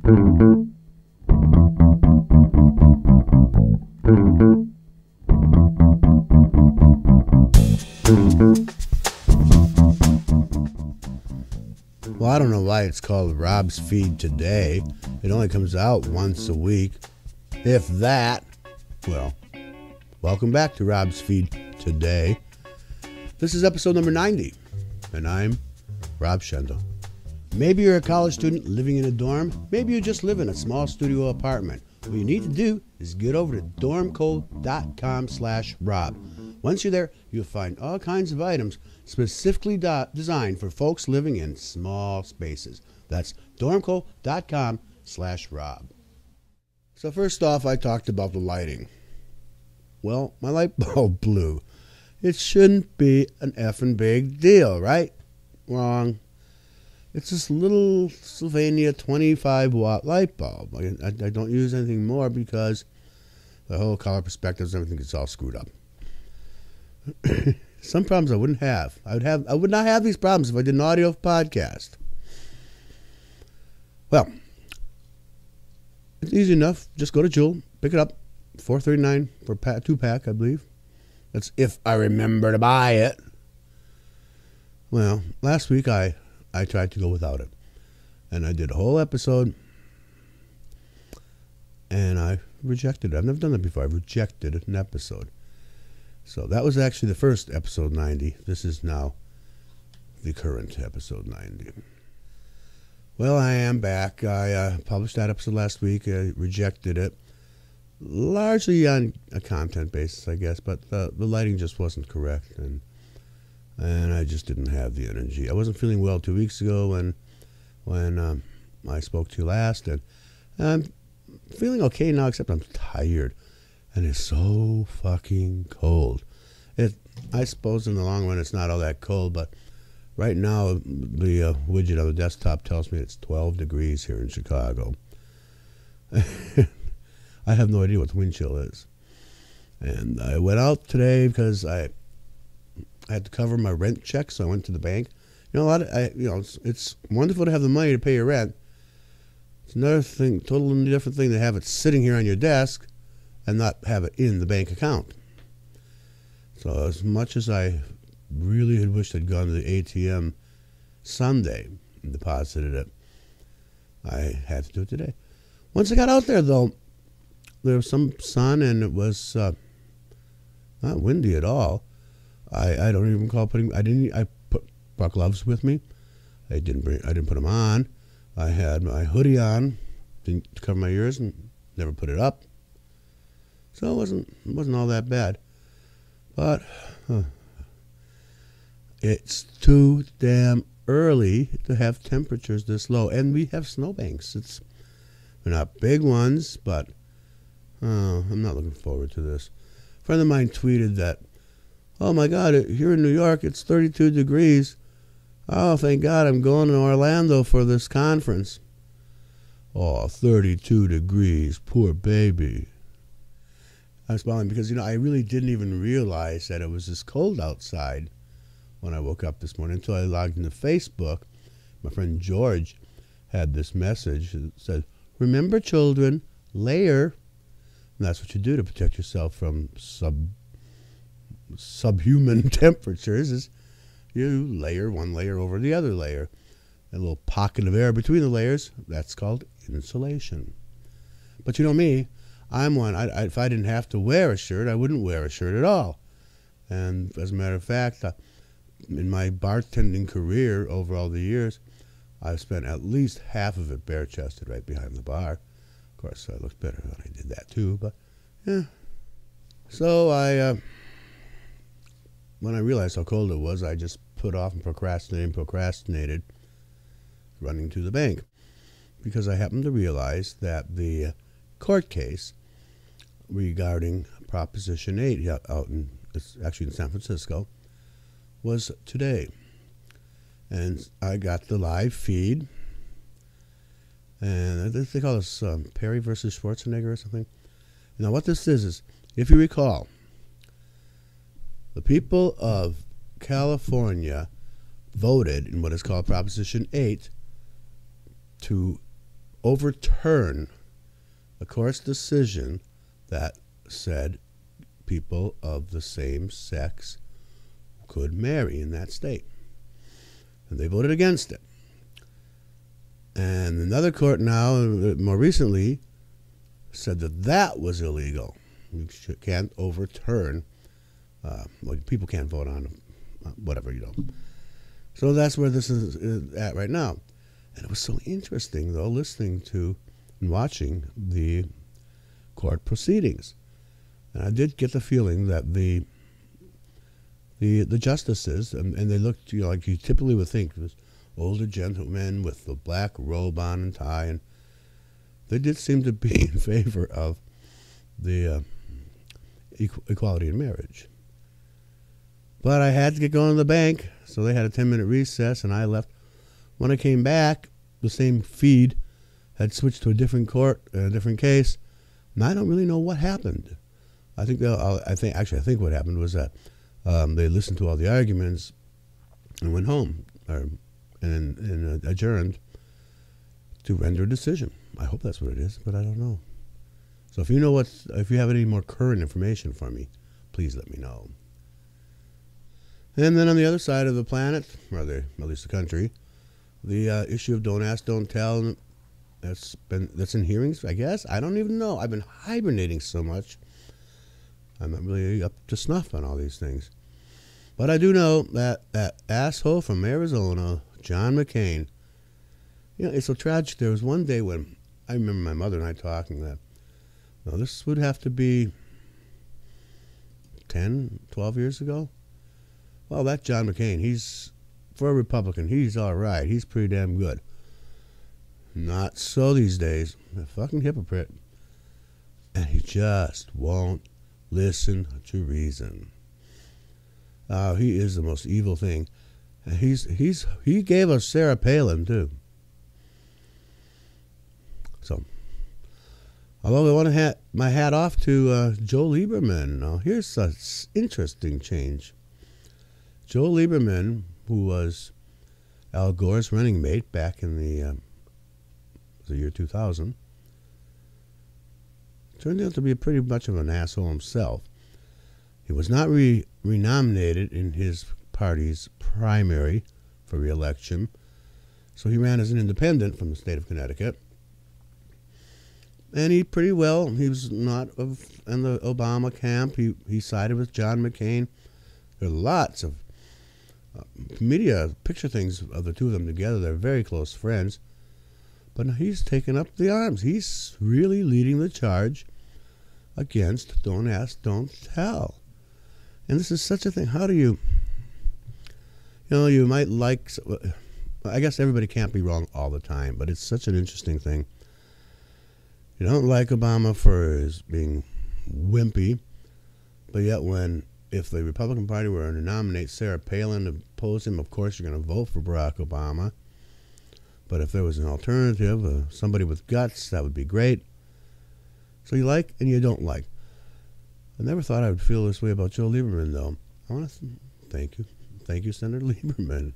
Well, I don't know why it's called Rob's Feed Today. It only comes out once a week, if that. Well, welcome back to Rob's Feed Today. This is episode number 90, and I'm Rob Schendel. Maybe you're a college student living in a dorm. Maybe you just live in a small studio apartment. What you need to do is get over to dormco.com/Rob. Once you're there, you'll find all kinds of items specifically designed for folks living in small spaces. That's dormco.com/Rob. So first off, I talked about the lighting. Well, my light bulb blew. It shouldn't be an effing big deal, right? Wrong. It's this little Sylvania 25-watt light bulb. I don't use anything more because the whole color perspectives and everything gets all screwed up. Some problems I wouldn't have. I would not have these problems if I did an audio podcast. Well, it's easy enough. Just go to Jewel, pick it up, $4.39 for a 2-pack, I believe. That's if I remember to buy it. Well, last week I tried to go without it, and I did a whole episode, and I rejected it. I've never done that before. I rejected an episode. So that was actually the first episode 90. This is now the current episode 90. Well, I am back. I published that episode last week. I rejected it, largely on a content basis, I guess, but the lighting just wasn't correct, and I just didn't have the energy. I wasn't feeling well 2 weeks ago when I spoke to you last, and I'm feeling okay now, except I'm tired. And it's so fucking cold. I suppose in the long run it's not all that cold, but right now the widget on the desktop tells me it's 12 degrees here in Chicago. I have no idea what the wind chill is. And I went out today because I had to cover my rent check, so I went to the bank. You know, it's wonderful to have the money to pay your rent. It's another thing, totally different thing to have it sitting here on your desk and not have it in the bank account. So as much as I really had wished I'd gone to the ATM Sunday and deposited it, I had to do it today. Once I got out there, though, there was some sun, and it was not windy at all. I don't even recall putting. I brought gloves with me. I didn't put them on. I had my hoodie on to cover my ears and never put it up. So it wasn't all that bad, but it's too damn early to have temperatures this low, and we have snowbanks. They're not big ones, but I'm not looking forward to this. A friend of mine tweeted that, "Oh my God, here in New York it's 32 degrees. Oh, thank God, I'm going to Orlando for this conference." Oh, 32 degrees, poor baby. I was smiling because, I really didn't even realize that it was this cold outside when I woke up this morning until I logged into Facebook. My friend George had this message that said, "Remember, children, layer." And that's what you do to protect yourself from subhuman temperatures, is you layer one layer over the other layer. A little pocket of air between the layers, that's called insulation. But you know me, I'm one. If I didn't have to wear a shirt, I wouldn't wear a shirt at all. And as a matter of fact, in my bartending career over all the years, I've spent at least half of it bare-chested right behind the bar. Of course, I looked better when I did that too, but yeah. So when I realized how cold it was, I just put off and procrastinated running to the bank, because I happened to realize that the court case regarding Proposition 8 it's actually in San Francisco, was today. And I got the live feed, and they call this Perry versus Schwarzenegger or something. Now what this is if you recall, the people of California voted in what is called Proposition 8 to overturn a court's decision that said people of the same sex could marry in that state. And they voted against it. And another court now, more recently, said that that was illegal. You can't overturn, people can't vote on whatever, So that's where this is at right now. And it was so interesting, though, listening to and watching the court proceedings. And I did get the feeling that the justices, and they looked, like you typically would think, was older gentlemen with the black robe on and tie, and they did seem to be in favor of the equality in marriage. But I had to get going to the bank, so they had a 10-minute recess, and I left. When I came back, the same feed had switched to a different court, a different case, and I don't really know what happened. I think what happened was that they listened to all the arguments and went home, and adjourned to render a decision. I hope that's what it is, but I don't know. So if you have any more current information for me, please let me know. And then on the other side of the planet, or at least the country, the issue of Don't Ask, Don't Tell, that's in hearings, I guess. I don't even know. I've been hibernating so much. I'm not really up to snuff on all these things. But I do know that asshole from Arizona, John McCain, it's so tragic. There was one day when I remember my mother and I talking that, this would have to be 10, 12 years ago. Well, that John McCain, for a Republican, he's all right. He's pretty damn good. Not so these days. A fucking hypocrite. And he just won't listen to reason. He is the most evil thing. And he gave us Sarah Palin too. So, although I want to hat my hat off to Joe Lieberman. Now, here's an interesting change. Joe Lieberman, who was Al Gore's running mate back in the year 2000, turned out to be pretty much of an asshole himself. He was not renominated in his party's primary for re-election, so he ran as an independent from the state of Connecticut. And he was not in the Obama camp. He sided with John McCain. There are lots of media picture things of the two of them together. They're very close friends. But now he's taken up the arms. He's really leading the charge against Don't Ask, Don't Tell. And this is such a thing. How do you might like, I guess everybody can't be wrong all the time, but it's such an interesting thing. You don't like Obama for his being wimpy, but yet if the Republican Party were to nominate Sarah Palin to oppose him, of course you're going to vote for Barack Obama. But if there was an alternative, somebody with guts, that would be great. So you like and you don't like. I never thought I would feel this way about Joe Lieberman, though. I want to thank you. Thank you, Senator Lieberman.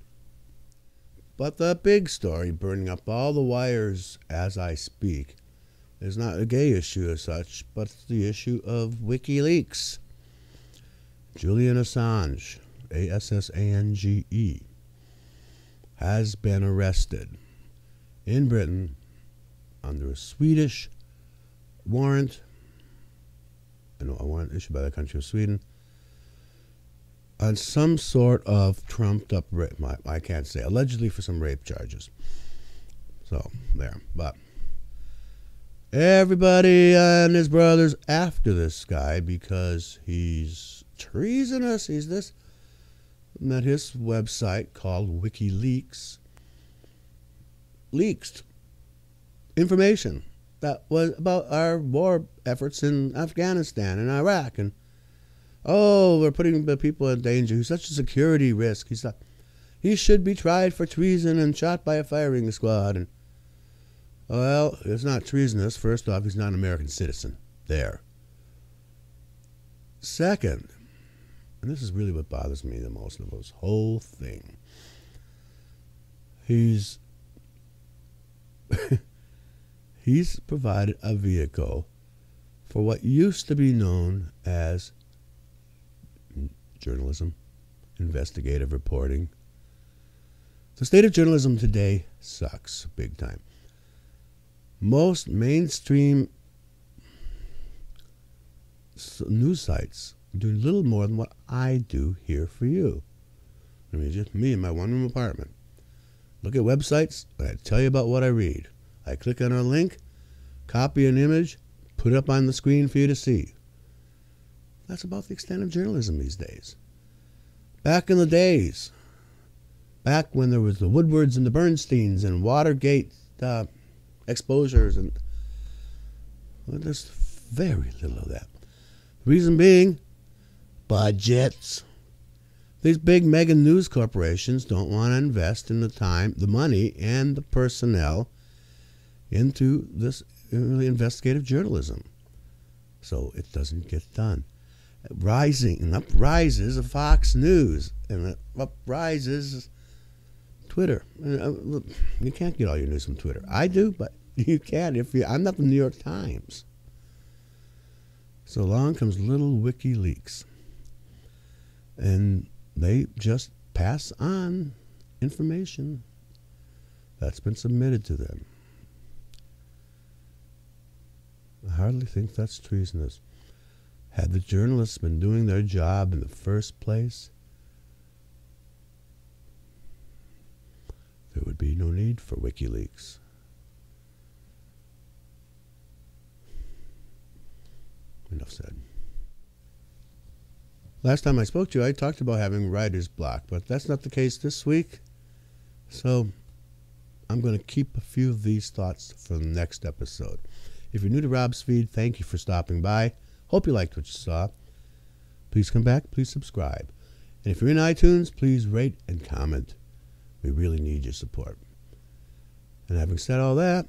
But the big story, burning up all the wires as I speak, is not a gay issue as such, but the issue of WikiLeaks. Julian Assange, Assange, has been arrested in Britain under a Swedish warrant, a warrant issued by the country of Sweden, on some sort of trumped up rape. I can't say, allegedly for some rape charges. So, there. But everybody and his brothers after this guy because he's treasonous. He's this. And that his website called WikiLeaks leaked information that was about our war efforts in Afghanistan and Iraq, and we're putting the people in danger. He's such a security risk. He should be tried for treason and shot by a firing squad. And well, it's not treasonous. First off, he's not an American citizen. There. Second, and this is really what bothers me the most of this whole thing, he's He's provided a vehicle for what used to be known as journalism, investigative reporting. The state of journalism today sucks big time. Most mainstream news sites do little more than what I do here for you. I mean, just me in my one-room apartment. Look at websites, and I tell you about what I read. I click on a link, copy an image, put it up on the screen for you to see. That's about the extent of journalism these days. Back in the days, back when there was the Woodwards and the Bernsteins and Watergate exposures, and well, there's very little of that. The reason being, budgets. These big mega news corporations don't want to invest in the time, the money, and the personnel into this really investigative journalism. So it doesn't get done. Up rises Fox News, and up rises Twitter. You can't get all your news from Twitter. I do, but you can't. I'm not the New York Times. So along comes little WikiLeaks, and they just pass on information that's been submitted to them. I hardly think that's treasonous. Had the journalists been doing their job in the first place, there would be no need for WikiLeaks. Enough said. Last time I spoke to you, I talked about having writer's block, but that's not the case this week. So I'm going to keep a few of these thoughts for the next episode. If you're new to Rob's Feed, thank you for stopping by. Hope you liked what you saw. Please come back. Please subscribe. And if you're in iTunes, please rate and comment. We really need your support. And having said all that,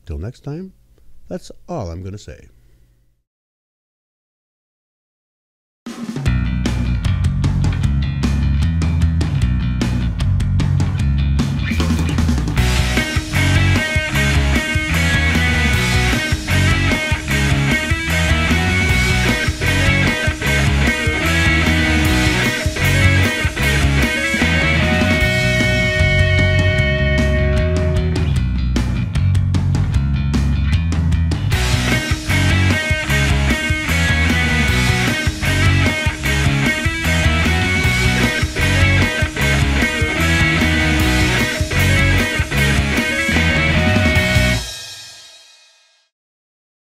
till next time, that's all I'm going to say.